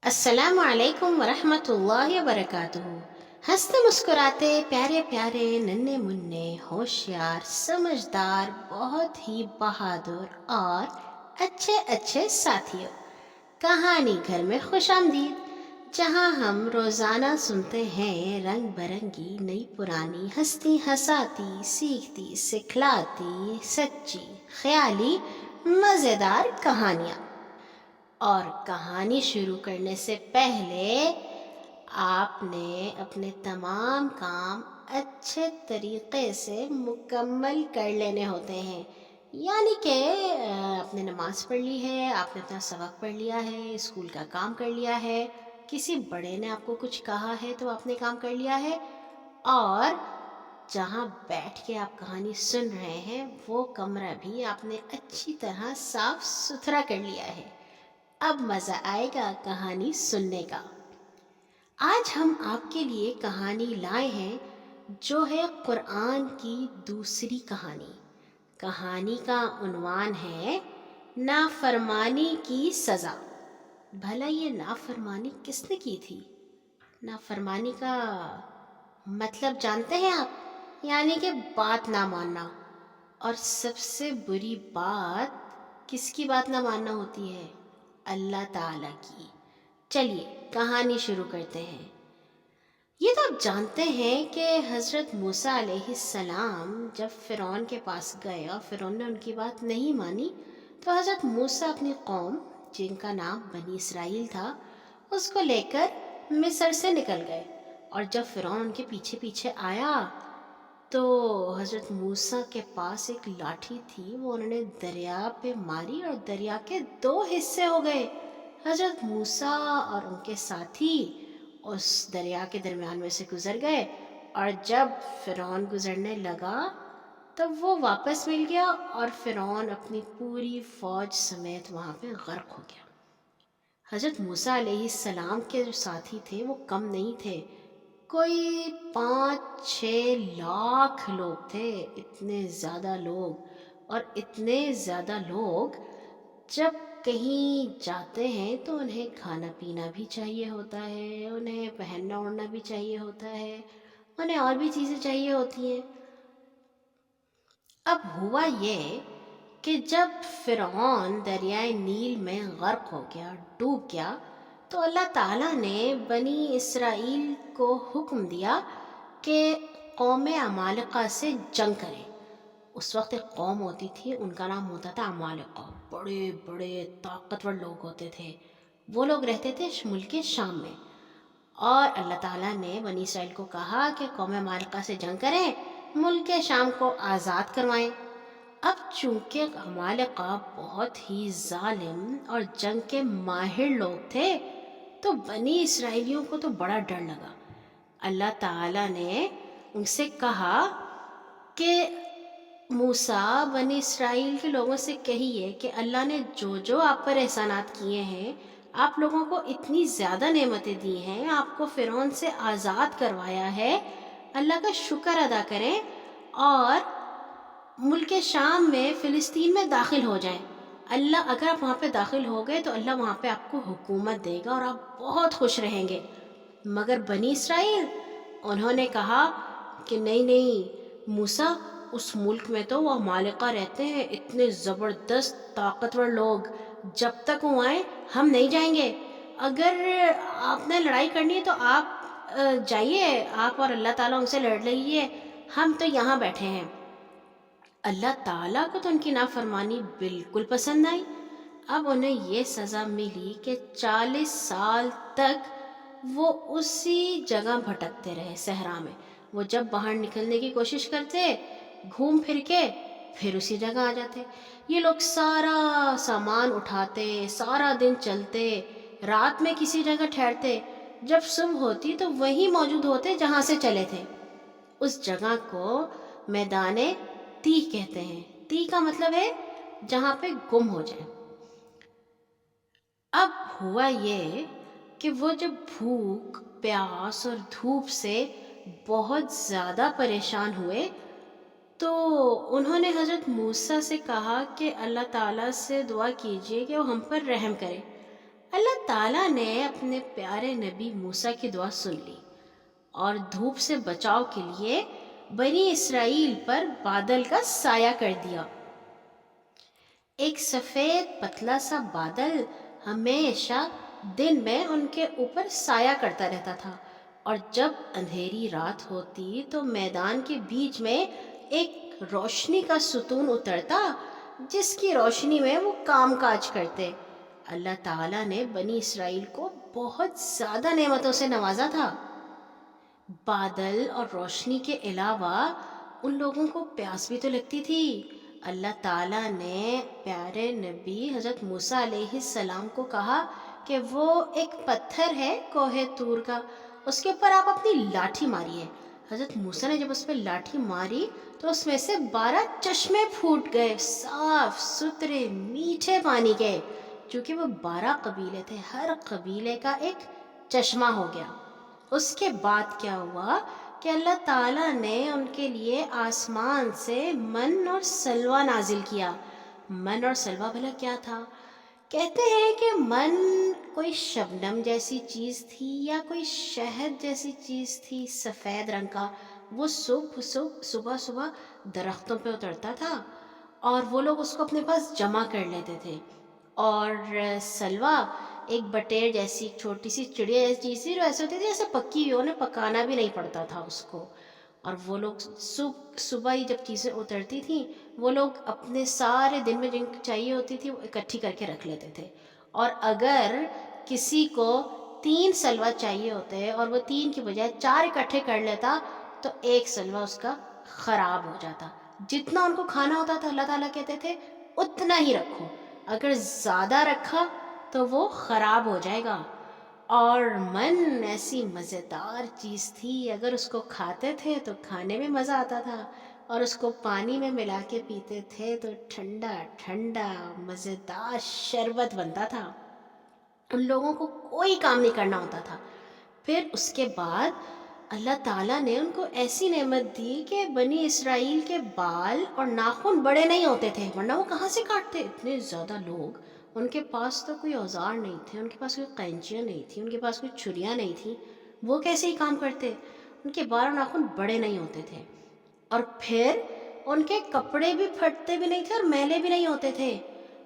السلام علیکم ورحمۃ اللہ وبرکاتہ۔ ہنستے مسکراتے پیارے پیارے ننھے منھے ہوشیار سمجھدار بہت ہی بہادر اور اچھے اچھے ساتھیوں، کہانی گھر میں خوش آمدید، جہاں ہم روزانہ سنتے ہیں رنگ برنگی نئی پرانی ہستی ہساتی سیکھتی سکھلاتی سچی خیالی مزیدار کہانیاں۔ اور کہانی شروع کرنے سے پہلے آپ نے اپنے تمام کام اچھے طریقے سے مکمل کر لینے ہوتے ہیں، یعنی کہ آپ نے نماز پڑھ لی ہے، آپ نے اپنا سبق پڑھ لیا ہے، اسکول کا کام کر لیا ہے، کسی بڑے نے آپ کو کچھ کہا ہے تو آپ نے کام کر لیا ہے، اور جہاں بیٹھ کے آپ کہانی سن رہے ہیں وہ کمرہ بھی آپ نے اچھی طرح صاف ستھرا کر لیا ہے۔ اب مزہ آئے گا کہانی سننے کا۔ آج ہم آپ کے لیے کہانی لائے ہیں جو ہے قرآن کی دوسری کہانی۔ کہانی کا عنوان ہے نافرمانی کی سزا۔ بھلا یہ نافرمانی کس نے کی تھی؟ نافرمانی کا مطلب جانتے ہیں آپ؟ یعنی کہ بات نہ ماننا۔ اور سب سے بری بات کس کی بات نہ ماننا ہوتی ہے؟ اللہ تعالیٰ کی۔ چلیے کہانی شروع کرتے ہیں۔ یہ تو آپ جانتے ہیں کہ حضرت موسیٰ علیہ السلام جب فرعون کے پاس گئے اور فرعون نے ان کی بات نہیں مانی تو حضرت موسیٰ اپنی قوم، جن کا نام بنی اسرائیل تھا، اس کو لے کر مصر سے نکل گئے۔ اور جب فرعون ان کے پیچھے پیچھے آیا تو حضرت موسیٰ کے پاس ایک لاٹھی تھی، وہ انہوں نے دریا پہ ماری اور دریا کے 2 حصے ہو گئے۔ حضرت موسیٰ اور ان کے ساتھی اس دریا کے درمیان میں سے گزر گئے، اور جب فرعون گزرنے لگا تب وہ واپس مل گیا اور فرعون اپنی پوری فوج سمیت وہاں پہ غرق ہو گیا۔ حضرت موسیٰ علیہ السلام کے جو ساتھی تھے وہ کم نہیں تھے، کوئی 5-6 لاکھ لوگ تھے۔ اتنے زیادہ لوگ، اور اتنے زیادہ لوگ جب کہیں جاتے ہیں تو انہیں کھانا پینا بھی چاہیے ہوتا ہے، انہیں پہننا اوڑھنا بھی چاہیے ہوتا ہے، انہیں اور بھی چیزیں چاہیے ہوتی ہیں۔ اب ہوا یہ کہ جب فرعون دریائے نیل میں غرق ہو گیا، ڈوب گیا، تو اللہ تعالیٰ نے بنی اسرائیل کو حکم دیا کہ قوم عمالقہ سے جنگ کریں۔ اس وقت ایک قوم ہوتی تھی، ان کا نام ہوتا تھا عمالقہ۔ بڑے بڑے طاقتور لوگ ہوتے تھے، وہ لوگ رہتے تھے ملک شام میں۔ اور اللہ تعالیٰ نے بنی اسرائیل کو کہا کہ قوم عمالقہ سے جنگ کریں، ملک شام کو آزاد کروائیں۔ اب چونکہ عمالقہ بہت ہی ظالم اور جنگ کے ماہر لوگ تھے تو بنی اسرائیلیوں کو تو بڑا ڈر لگا۔ اللہ تعالیٰ نے ان سے کہا کہ موسیٰ بنی اسرائیل کے لوگوں سے کہیے کہ اللہ نے جو جو آپ پر احسانات کیے ہیں، آپ لوگوں کو اتنی زیادہ نعمتیں دی ہیں، آپ کو فرعون سے آزاد کروایا ہے، اللہ کا شکر ادا کریں اور ملک شام میں فلسطین میں داخل ہو جائیں۔ اللہ اگر آپ وہاں پہ داخل ہو گئے تو اللہ وہاں پہ آپ کو حکومت دے گا اور آپ بہت خوش رہیں گے۔ مگر بنی اسرائیل انہوں نے کہا کہ نہیں نہیں موسیٰ، اس ملک میں تو وہ عمالقہ رہتے ہیں، اتنے زبردست طاقتور لوگ، جب تک وہ آئیں ہم نہیں جائیں گے۔ اگر آپ نے لڑائی کرنی ہے تو آپ جائیے، آپ اور اللہ تعالیٰ ان سے لڑ لیجیے، ہم تو یہاں بیٹھے ہیں۔ اللہ تعالیٰ کو تو ان کی نافرمانی بالکل پسند آئی۔ اب انہیں یہ سزا ملی کہ 40 سال تک وہ اسی جگہ بھٹکتے رہے صحرا میں۔ وہ جب باہر نکلنے کی کوشش کرتے، گھوم پھر کے پھر اسی جگہ آ جاتے۔ یہ لوگ سارا سامان اٹھاتے، سارا دن چلتے، رات میں کسی جگہ ٹھہرتے، جب صبح ہوتی تو وہیں موجود ہوتے جہاں سے چلے تھے۔ اس جگہ کو میدان تیہ کہتے ہیں۔ تیہ کا مطلب ہے جہاں پہ گم ہو جائے۔ اب ہوا یہ کہ وہ جب بھوک، پیاس اور دھوپ سے بہت زیادہ پریشان ہوئے تو انہوں نے حضرت موسیٰ سے کہا کہ اللہ تعالیٰ سے دعا کیجیے کہ وہ ہم پر رحم کرے۔ اللہ تعالیٰ نے اپنے پیارے نبی موسیٰ کی دعا سن لی اور دھوپ سے بچاؤ کے لیے بنی اسرائیل پر بادل کا سایہ کر دیا۔ ایک سفید پتلا سا بادل ہمیشہ دن میں ان کے اوپر سایہ کرتا رہتا تھا، اور جب اندھیری رات ہوتی تو میدان کے بیچ میں ایک روشنی کا ستون اترتا، جس کی روشنی میں وہ کام کاج کرتے۔ اللہ تعالیٰ نے بنی اسرائیل کو بہت زیادہ نعمتوں سے نوازا تھا۔ بادل اور روشنی کے علاوہ ان لوگوں کو پیاس بھی تو لگتی تھی۔ اللہ تعالیٰ نے پیارے نبی حضرت موسیٰ علیہ السلام کو کہا کہ وہ ایک پتھر ہے کوہ طور کا، اس کے اوپر آپ اپنی لاٹھی ماریے۔ حضرت موسیٰ نے جب اس پہ لاٹھی ماری تو اس میں سے 12 چشمے پھوٹ گئے، صاف ستھرے میٹھے پانی کے۔ چونکہ وہ 12 قبیلے تھے، ہر قبیلے کا ایک چشمہ ہو گیا۔ اس کے بعد کیا ہوا کہ اللہ تعالیٰ نے ان کے لیے آسمان سے من اور سلوہ نازل کیا۔ من اور سلوہ بھلا کیا تھا؟ کہتے ہیں کہ من کوئی شبنم جیسی چیز تھی یا کوئی شہد جیسی چیز تھی، سفید رنگ کا۔ وہ صبح صبح درختوں پہ اترتا تھا اور وہ لوگ اس کو اپنے پاس جمع کر لیتے تھے۔ اور سلوہ ایک بٹیر جیسی چھوٹی سی چڑیا جیسی چیز تھی، جو ایسے ہوتی تھی جیسے پکی ہوئی، انہیں پکانا بھی نہیں پڑتا تھا اس کو۔ اور وہ لوگ صبح ہی جب چیزیں اترتی تھیں، وہ لوگ اپنے سارے دن میں جن چاہیے ہوتی تھی وہ اکٹھی کر کے رکھ لیتے تھے۔ اور اگر کسی کو 3 سلوہ چاہیے ہوتے اور وہ 3 کی بجائے 4 اکٹھے کر لیتا تو ایک سلوہ اس کا خراب ہو جاتا۔ جتنا ان کو کھانا ہوتا تھا اللہ تعالیٰ کہتے تھے اتنا ہی رکھو، اگر زیادہ رکھا تو وہ خراب ہو جائے گا۔ اور من ایسی مزیدار چیز تھی، اگر اس کو کھاتے تھے تو کھانے میں مزہ آتا تھا، اور اس کو پانی میں ملا کے پیتے تھے تو ٹھنڈا ٹھنڈا مزیدار شربت بنتا تھا۔ ان لوگوں کو کوئی کام نہیں کرنا ہوتا تھا۔ پھر اس کے بعد اللہ تعالیٰ نے ان کو ایسی نعمت دی کہ بنی اسرائیل کے بال اور ناخن بڑے نہیں ہوتے تھے، ورنہ وہ کہاں سے کاٹتے؟ اتنے زیادہ لوگ، ان کے پاس تو کوئی اوزار نہیں تھے، ان کے پاس کوئی قینچیاں نہیں تھیں، ان کے پاس کوئی چھریاں نہیں تھیں، وہ کیسے ہی کام کرتے؟ ان کے بال اور ناخن بڑے نہیں ہوتے تھے، اور پھر ان کے کپڑے بھی پھٹتے بھی نہیں تھے اور میلے بھی نہیں ہوتے تھے۔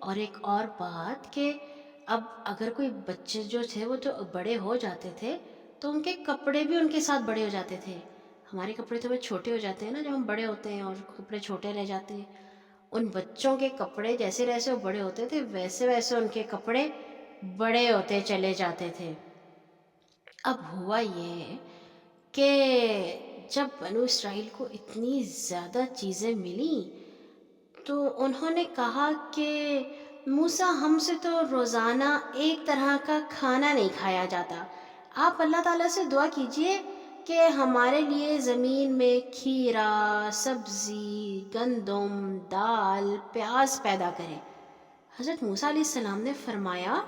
اور ایک اور بات کہ اب اگر کوئی بچے جو تھے وہ تو بڑے ہو جاتے تھے تو ان کے کپڑے بھی ان کے ساتھ بڑے ہو جاتے تھے۔ ہمارے کپڑے تو چھوٹے ہو جاتے ہیں نا جب ہم بڑے ہوتے ہیں، اور کپڑے چھوٹے رہ جاتے ہیں۔ ان بچوں کے کپڑے جیسے جیسے وہ بڑے ہوتے تھے ویسے ویسے ان کے کپڑے بڑے ہوتے چلے جاتے تھے۔ اب ہوا یہ کہ جب بنو اسرائیل کو اتنی زیادہ چیزیں ملیں تو انہوں نے کہا کہ موسیٰ ہم سے تو روزانہ ایک طرح کا کھانا نہیں کھایا جاتا، آپ اللہ تعالیٰ سے دعا کیجئے کہ ہمارے لیے زمین میں کھیرا، سبزی، گندم، دال، پیاز پیدا کرے۔ حضرت موسیٰ علیہ السلام نے فرمایا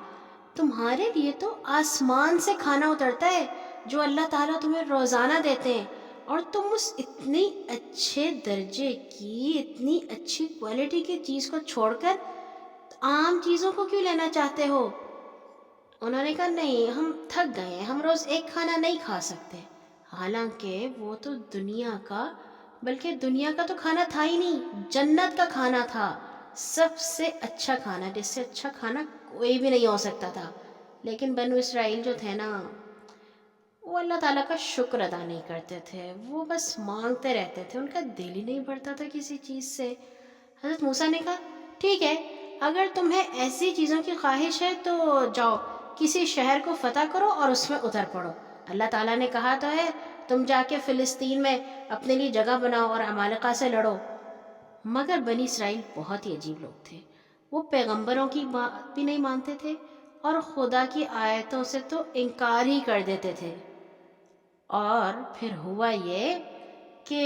تمہارے لیے تو آسمان سے کھانا اترتا ہے جو اللہ تعالیٰ تمہیں روزانہ دیتے ہیں، اور تم اس اتنی اچھے درجے کی، اتنی اچھی کوالٹی کی چیز کو چھوڑ کر عام چیزوں کو کیوں لینا چاہتے ہو؟ انہوں نے کہا نہیں، ہم تھک گئے ہیں، ہم روز ایک کھانا نہیں کھا سکتے۔ حالانکہ وہ تو دنیا کا، بلکہ دنیا کا تو کھانا تھا ہی نہیں، جنت کا کھانا تھا، سب سے اچھا کھانا، جس سے اچھا کھانا کوئی بھی نہیں ہو سکتا تھا۔ لیکن بنو اسرائیل جو تھے نا، وہ اللہ تعالیٰ کا شکر ادا نہیں کرتے تھے، وہ بس مانگتے رہتے تھے، ان کا دل ہی نہیں بھرتا تھا کسی چیز سے۔ حضرت موسیٰ نے کہا ٹھیک ہے، اگر تمہیں ایسی چیزوں کی خواہش ہے تو جاؤ کسی شہر کو فتح کرو اور اس میں اتر پڑو۔ اللہ تعالیٰ نے کہا تو ہے تم جا کے فلسطین میں اپنے لیے جگہ بناؤ اور عمالقہ سے لڑو۔ مگر بنی اسرائیل بہت ہی عجیب لوگ تھے، وہ پیغمبروں کی بات بھی نہیں مانتے تھے اور خدا کی آیتوں سے تو انکار ہی کر دیتے تھے۔ اور پھر ہوا یہ کہ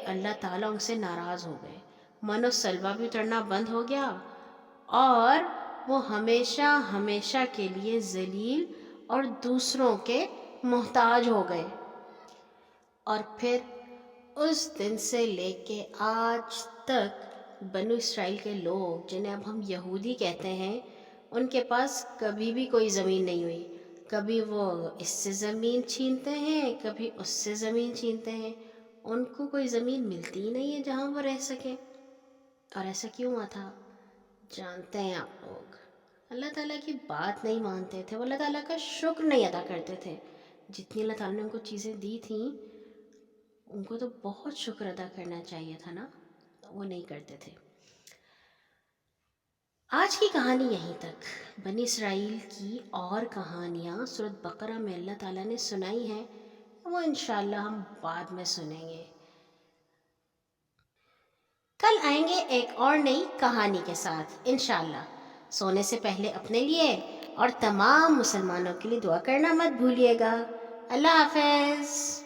اللہ تعالیٰ ان سے ناراض ہو گئے، من و سلوہ بھی اترنا بند ہو گیا، اور وہ ہمیشہ ہمیشہ کے لیے ذلیل اور دوسروں کے محتاج ہو گئے۔ اور پھر اس دن سے لے کے آج تک بنو اسرائیل کے لوگ، جنہیں اب ہم یہودی کہتے ہیں، ان کے پاس کبھی بھی کوئی زمین نہیں ہوئی، کبھی وہ اس سے زمین چھینتے ہیں، کبھی اس سے زمین چھینتے ہیں، ان کو کوئی زمین ملتی ہی نہیں ہے جہاں وہ رہ سکے۔ اور ایسا کیوں ہوا تھا؟ جانتے ہیں آپ لوگ، اللہ تعالیٰ کی بات نہیں مانتے تھے، وہ اللہ تعالیٰ کا شکر نہیں ادا کرتے تھے۔ جتنی اللہ تعالیٰ نے ان کو چیزیں دی تھیں، ان کو تو بہت شکر ادا کرنا چاہیے تھا نا، وہ نہیں کرتے تھے۔ آج کی کہانی یہیں تک۔ بنی اسرائیل کی اور کہانیاں سورۃ بقرہ میں اللہ تعالیٰ نے سنائی ہیں، وہ انشاءاللہ ہم بعد میں سنیں گے۔ کل آئیں گے ایک اور نئی کہانی کے ساتھ انشاءاللہ۔ سونے سے پہلے اپنے لیے اور تمام مسلمانوں کے لیے دعا کرنا مت بھولیے گا۔ اللہ حافظ۔